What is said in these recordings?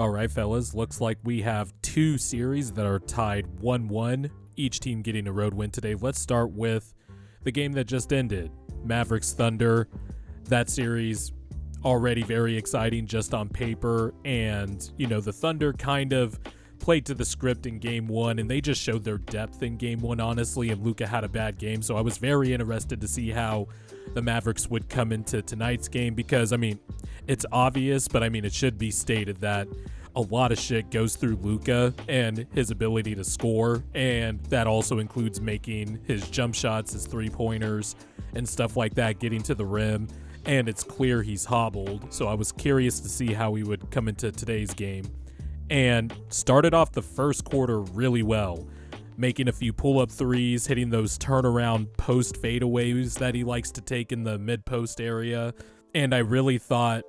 All right, fellas, looks like we have two series that are tied 1-1, each team getting a road win today. Let's start with the game that just ended, Mavs Thunder. That series already very exciting just on paper, and, you know, the Thunder kind of played to the script in game one, and they just showed their depth in game one, honestly, and Luka had a bad game, so I was very interested to see how the Mavericks would come into tonight's game because, I mean, it's obvious, but I mean, it should be stated that a lot of shit goes through Luka and his ability to score, and that also includes making his jump shots, his three-pointers, and stuff like that, getting to the rim, and it's clear he's hobbled, so I was curious to see how he would come into today's game, and started off the first quarter really well, making a few pull-up threes, hitting those turnaround post fadeaways that he likes to take in the mid-post area, and I really thought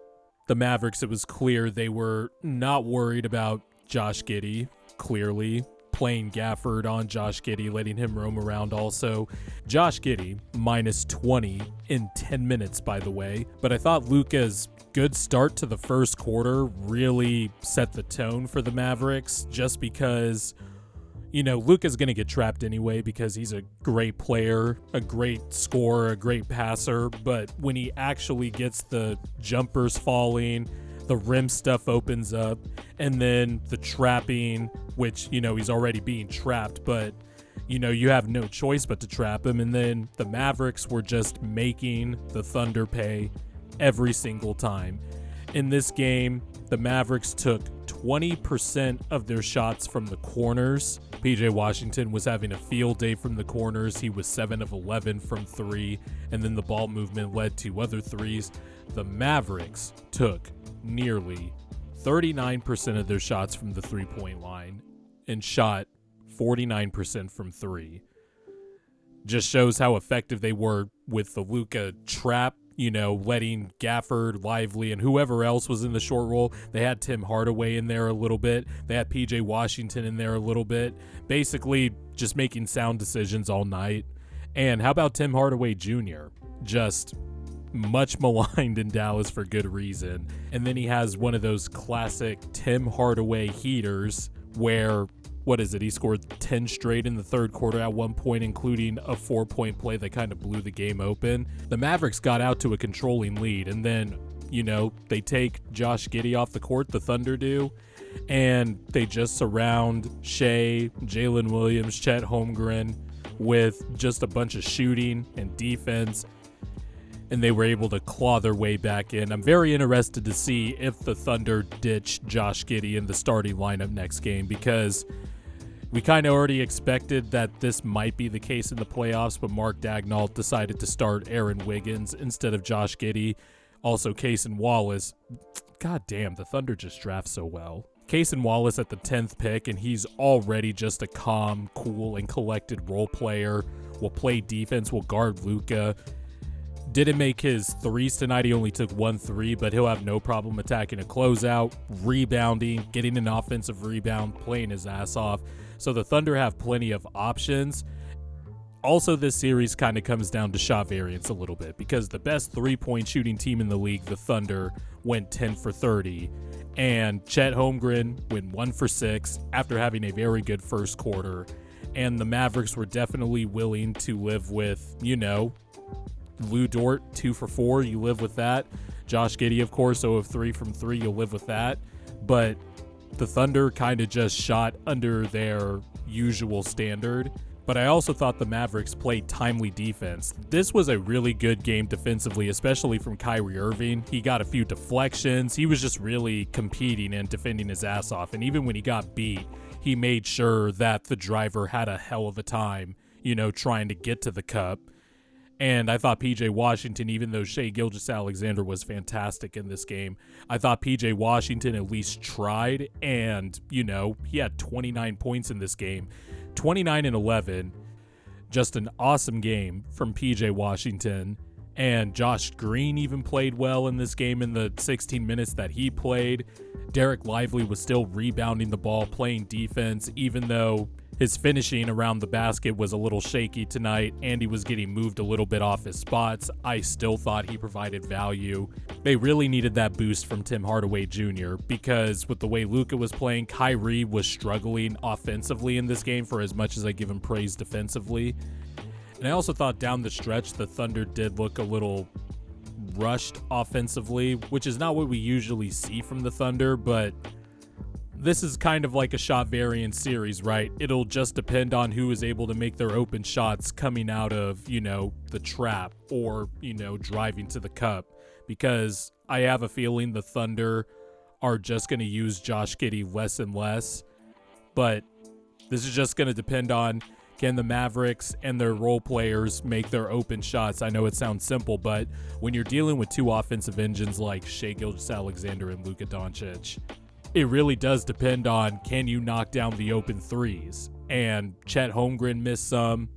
the Mavericks, it was clear they were not worried about Josh Giddey, clearly, playing Gafford on Josh Giddey, letting him roam around also. Josh Giddey, minus 20 in 10 minutes, by the way. But I thought Luka's good start to the first quarter really set the tone for the Mavericks, just because, you know, Luka's going to get trapped anyway because he's a great player, a great scorer, a great passer. But when he actually gets the jumpers falling, the rim stuff opens up, and then the trapping, which, you know, he's already being trapped, but, you know, you have no choice but to trap him. And then the Mavericks were just making the Thunder pay every single time. In this game, the Mavericks took 20% of their shots from the corners. PJ Washington was having a field day from the corners. He was 7 of 11 from 3, and then the ball movement led to other threes. The Mavericks took nearly 39% of their shots from the three-point line and shot 49% from 3. Just shows how effective they were with the Luka trap, you know, letting Gafford, Lively, and whoever else was in the short roll. They had Tim Hardaway in there a little bit. They had PJ Washington in there a little bit. Basically, just making sound decisions all night. And how about Tim Hardaway Jr.? Just much maligned in Dallas for good reason. And then he has one of those classic Tim Hardaway heaters where, what is it, he scored 10 straight in the third quarter at one point, including a 4-point play that kind of blew the game open. The Mavericks got out to a controlling lead, and then, you know, they take Josh Giddey off the court, the Thunder do, and they just surround Shea, Jalen Williams, Chet Holmgren with just a bunch of shooting and defense, and they were able to claw their way back in. I'm very interested to see if the Thunder ditch Josh Giddey in the starting lineup next game, because we kind of already expected that this might be the case in the playoffs, but Mark Daigneault decided to start Aaron Wiggins instead of Josh Giddey. Also, Cason Wallace. God damn, the Thunder just draft so well. Cason Wallace at the 10th pick, and he's already just a calm, cool, and collected role player. Will play defense, will guard Luka. Didn't make his threes tonight. He only took 1 3, but he'll have no problem attacking a closeout, rebounding, getting an offensive rebound, playing his ass off. So the Thunder have plenty of options. Also, this series kind of comes down to shot variance a little bit, because the best three-point shooting team in the league, the Thunder, went 10 for 30. And Chet Holmgren went 1 for 6 after having a very good first quarter. And the Mavericks were definitely willing to live with, you know, Lou Dort, 2 for 4, you live with that. Josh Giddey, of course, 0 of 3 from 3, you'll live with that. But the Thunder kind of just shot under their usual standard. But I also thought the Mavericks played timely defense. This was a really good game defensively, especially from Kyrie Irving. He got a few deflections. He was just really competing and defending his ass off. And even when he got beat, he made sure that the driver had a hell of a time, you know, trying to get to the cup. And I thought PJ Washington, even though Shai Gilgeous-Alexander was fantastic in this game, I thought PJ Washington at least tried. And, you know, he had 29 points in this game. 29 and 11. Just an awesome game from PJ Washington. And Josh Green even played well in this game in the 16 minutes that he played. Derek Lively was still rebounding the ball, playing defense, even though His finishing around the basket was a little shaky tonight, and he was getting moved a little bit off his spots. I still thought he provided value. They really needed that boost from Tim Hardaway Jr. because with the way Luka was playing, Kyrie was struggling offensively in this game for as much as I give him praise defensively. And I also thought down the stretch, the Thunder did look a little rushed offensively, which is not what we usually see from the Thunder, but this is kind of like a shot variance series, right? It'll just depend on who is able to make their open shots coming out of, the trap or, driving to the cup. Because I have a feeling the Thunder are just going to use Josh Giddey less and less. But this is just going to depend on, can the Mavericks and their role players make their open shots? I know it sounds simple, but when you're dealing with two offensive engines like gilgeous-alexander and Luka Doncic, it really does depend on, can you knock down the open threes? And Chet Holmgren missed some.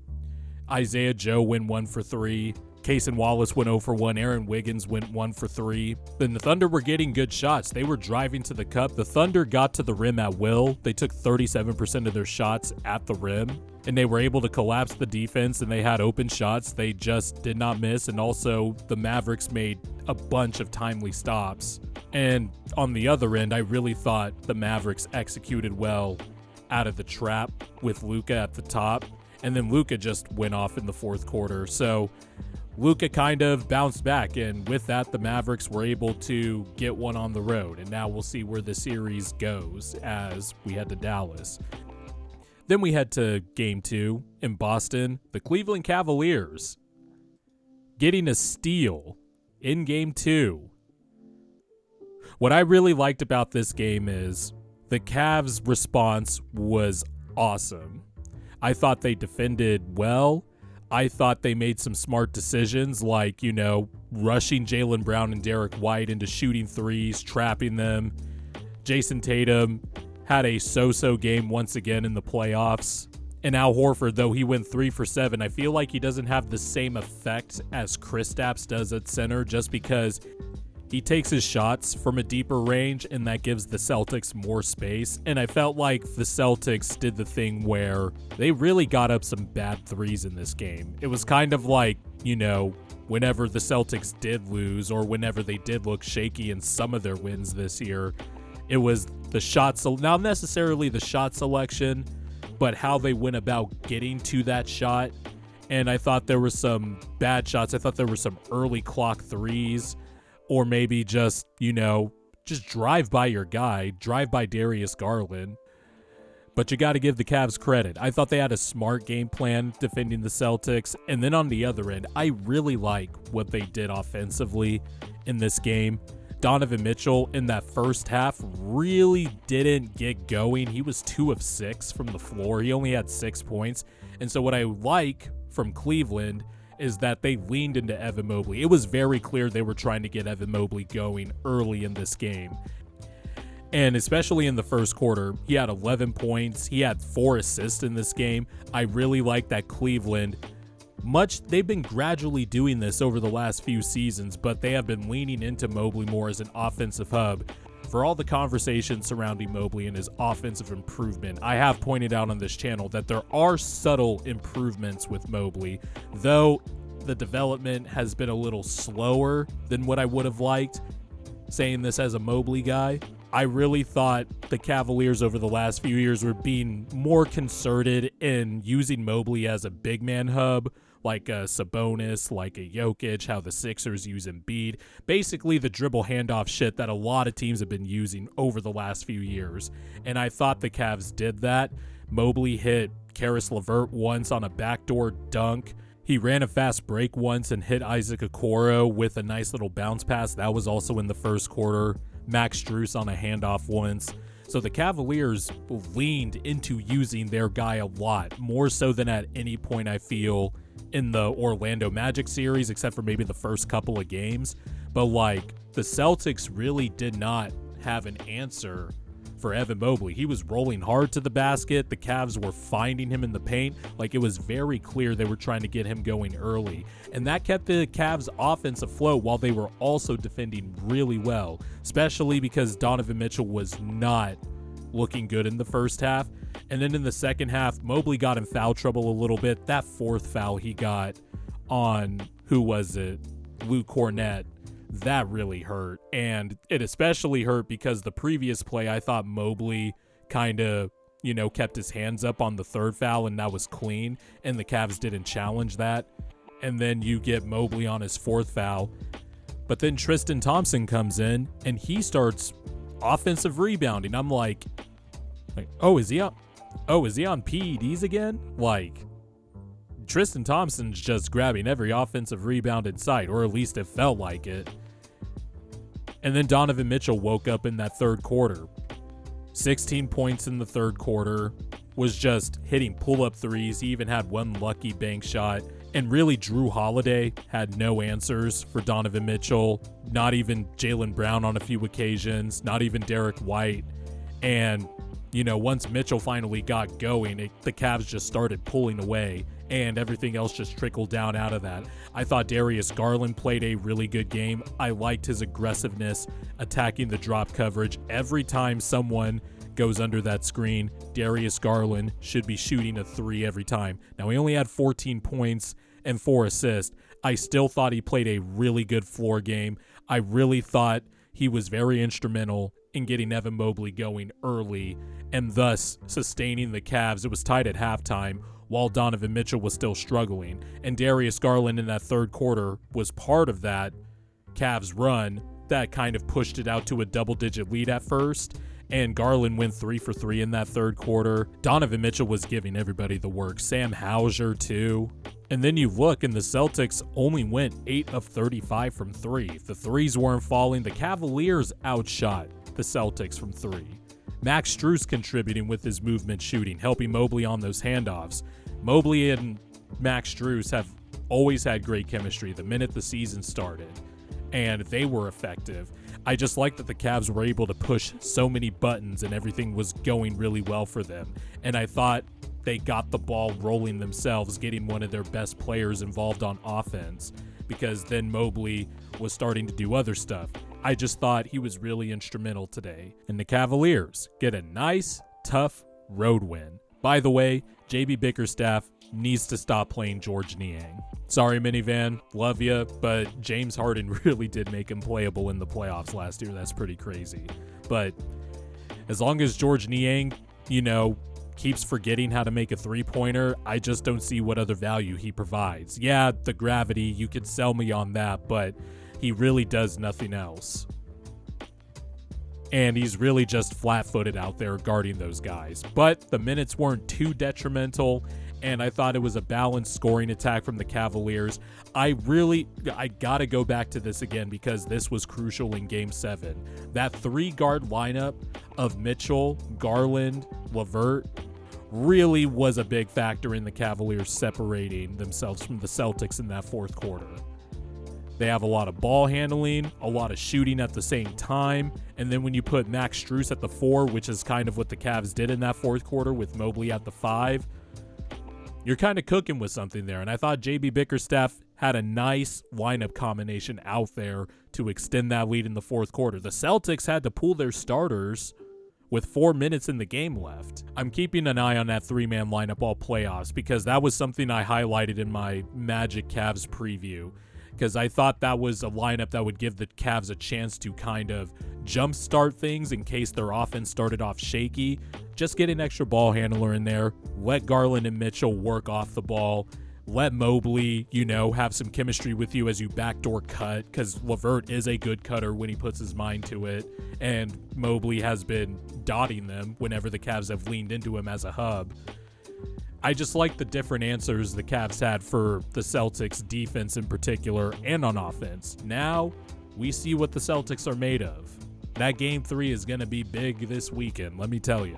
Isaiah Joe went 1 for 3. Cason Wallace went 0 for 1. Aaron Wiggins went 1 for 3. Then the Thunder were getting good shots. They were driving to the cup. The Thunder got to the rim at will. They took 37% of their shots at the rim, and they were able to collapse the defense, and they had open shots. They just did not miss, and also the Mavericks made a bunch of timely stops. And on the other end, I really thought the Mavericks executed well out of the trap with Luka at the top, and then Luka just went off in the fourth quarter. So Luka kind of bounced back, and with that, the Mavericks were able to get one on the road, and now we'll see where the series goes as we head to Dallas. Then we head to Game 2 in Boston. The Cleveland Cavaliers getting a steal in Game 2. What I really liked about this game is the Cavs' response was awesome. I thought they defended well. I thought they made some smart decisions like, rushing Jaylen Brown and Derek White into shooting threes, trapping them. Jason Tatum had a so-so game once again in the playoffs. And Al Horford, though he went 3 for 7, I feel like he doesn't have the same effect as Kristaps does at center just because he takes his shots from a deeper range, and that gives the Celtics more space. And I felt like the Celtics did the thing where they really got up some bad threes in this game. It was kind of like, whenever the Celtics did lose or whenever they did look shaky in some of their wins this year, it was the shots, not necessarily the shot selection, but how they went about getting to that shot. And I thought there were some bad shots. I thought there were some early clock threes. Or maybe just drive by your guy, drive by Darius Garland. But you got to give the Cavs credit. I thought they had a smart game plan defending the Celtics. And then on the other end, I really like what they did offensively in this game. Donovan Mitchell in that first half really didn't get going. He was 2 of 6 from the floor. He only had 6 points. And so what I like from Cleveland is that they leaned into Evan Mobley. It was very clear they were trying to get Evan Mobley going early in this game. And especially in the first quarter, he had 11 points. He had 4 assists in this game. I really like that Cleveland, they've been gradually doing this over the last few seasons, but they have been leaning into Mobley more as an offensive hub. For all the conversation surrounding Mobley and his offensive improvement, I have pointed out on this channel that there are subtle improvements with Mobley, though the development has been a little slower than what I would have liked. Saying this as a Mobley guy, I really thought the Cavaliers over the last few years were being more concerted in using Mobley as a big man hub, like a Sabonis, like a Jokic, how the Sixers use Embiid. Basically the dribble handoff shit that a lot of teams have been using over the last few years. And I thought the Cavs did that. Mobley hit Karis LeVert once on a backdoor dunk. He ran a fast break once and hit Isaac Okoro with a nice little bounce pass. That was also in the first quarter. Max Strus on a handoff once. So the Cavaliers leaned into using their guy a lot, more so than at any point I feel in the Orlando Magic series, except for maybe the first couple of games. But the Celtics really did not have an answer for Evan Mobley. He was rolling hard to the basket. The Cavs were finding him in the paint. It was very clear they were trying to get him going early. And that kept the Cavs offense afloat while they were also defending really well, especially because Donovan Mitchell was not looking good in the first half. And then in the second half, Mobley got in foul trouble a little bit. That fourth foul he got on, who was it? Luke Cornett. That really hurt. And it especially hurt because the previous play, I thought Mobley kind of, kept his hands up on the third foul and that was clean. And the Cavs didn't challenge that. And then you get Mobley on his fourth foul. But then Tristan Thompson comes in and he starts offensive rebounding. I'm like, is he on PEDs again? Like, Tristan Thompson's just grabbing every offensive rebound in sight, or at least it felt like it. And then Donovan Mitchell woke up in that third quarter. 16 points in the third quarter, was just hitting pull-up threes. He even had one lucky bank shot. And really, Drew Holiday had no answers for Donovan Mitchell. Not even Jaylen Brown on a few occasions. Not even Derek White. And, once Mitchell finally got going, the Cavs just started pulling away. And everything else just trickled down out of that. I thought Darius Garland played a really good game. I liked his aggressiveness, attacking the drop coverage. Every time someone goes under that screen, Darius Garland should be shooting a three every time. Now, he only had 14 points and 4 assists. I still thought he played a really good floor game. I really thought he was very instrumental in getting Evan Mobley going early and thus sustaining the Cavs. It was tied at halftime while Donovan Mitchell was still struggling. And Darius Garland in that third quarter was part of that Cavs run that kind of pushed it out to a double-digit lead at first. And Garland went 3 for 3 in that third quarter. Donovan Mitchell was giving everybody the work. Sam Hauser, too. And then you look, and the Celtics only went 8 of 35 from 3. The threes weren't falling. The Cavaliers outshot the Celtics from 3. Max Strus contributing with his movement shooting, helping Mobley on those handoffs. Mobley and Max Strus have always had great chemistry the minute the season started, and they were effective. I just like that the Cavs were able to push so many buttons and everything was going really well for them. And I thought they got the ball rolling themselves, getting one of their best players involved on offense, because then Mobley was starting to do other stuff. I just thought he was really instrumental today. And the Cavaliers get a nice, tough road win. By the way, JB Bickerstaff needs to stop playing George Niang. Sorry, Minivan, love ya, but James Harden really did make him playable in the playoffs last year. That's pretty crazy. But as long as George Niang, keeps forgetting how to make a three-pointer, I just don't see what other value he provides. Yeah, the gravity, you could sell me on that, but he really does nothing else. And he's really just flat-footed out there guarding those guys. But the minutes weren't too detrimental, and I thought it was a balanced scoring attack from the Cavaliers. I gotta go back to this again because this was crucial in Game 7. That 3-guard lineup of Mitchell, Garland, LeVert really was a big factor in the Cavaliers separating themselves from the Celtics in that fourth quarter. They have a lot of ball handling, a lot of shooting at the same time, and then when you put Max Strus at the 4, which is kind of what the Cavs did in that fourth quarter with Mobley at the 5, you're kind of cooking with something there. And I thought JB Bickerstaff had a nice lineup combination out there to extend that lead in the fourth quarter. The Celtics had to pull their starters with 4 minutes in the game left. I'm keeping an eye on that 3-man lineup all playoffs because that was something I highlighted in my Magic Cavs preview, because I thought that was a lineup that would give the Cavs a chance to kind of jumpstart things in case their offense started off shaky. Just get an extra ball handler in there. Let Garland and Mitchell work off the ball. Let Mobley, have some chemistry with you as you backdoor cut, because LeVert is a good cutter when he puts his mind to it, and Mobley has been dotting them whenever the Cavs have leaned into him as a hub. I just like the different answers the Cavs had for the Celtics defense in particular and on offense. Now we see what the Celtics are made of. That Game 3 is going to be big this weekend, let me tell you.